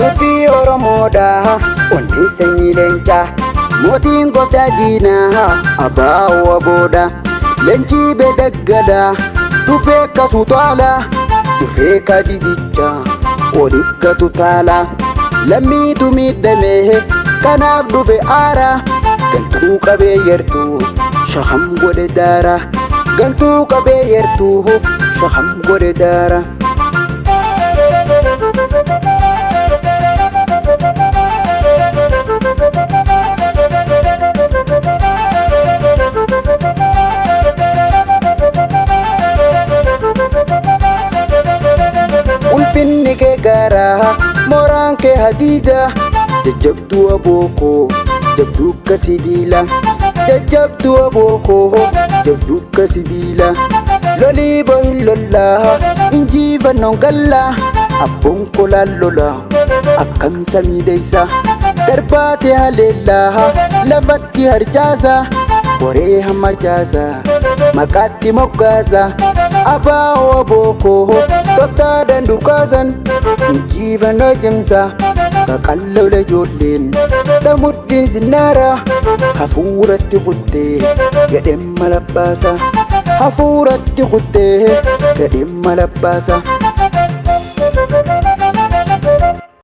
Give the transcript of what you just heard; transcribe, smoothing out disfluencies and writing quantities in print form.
Nuti Oromoodha onni sanyii leencaa mootiin goota diinaa abbaa booda leencii bedaggada dhufee kasu taala dhufee kadidicha waliif gatu taala lammiitu miidhamee kanaaf dhufe aara gantuu qabee yertuu shaham godhe daara gantuu qabee yertuu shaham godhe daara. Ulfinni kee garaa mooraan kee hadiida jajjabduu abookoo jabduu akka sibiila jajjabduu abookoo jabduu akka sibiila lolii bohin lollaa injifannoon gallaa abboon kolaan lolaa akkam samii deeysa darbaate haleellaa lafatti harcaasa boree hamma jaasa maqaatti moggaasa abbaa abookoo tooftaa dandukaasan injifannoo cimsa qaqallola ijoolleen dhamudhiin sinnaara hafuuratti kuttee gadheen malabbaasa hafuuratti kuttee gadheen malabbaasa.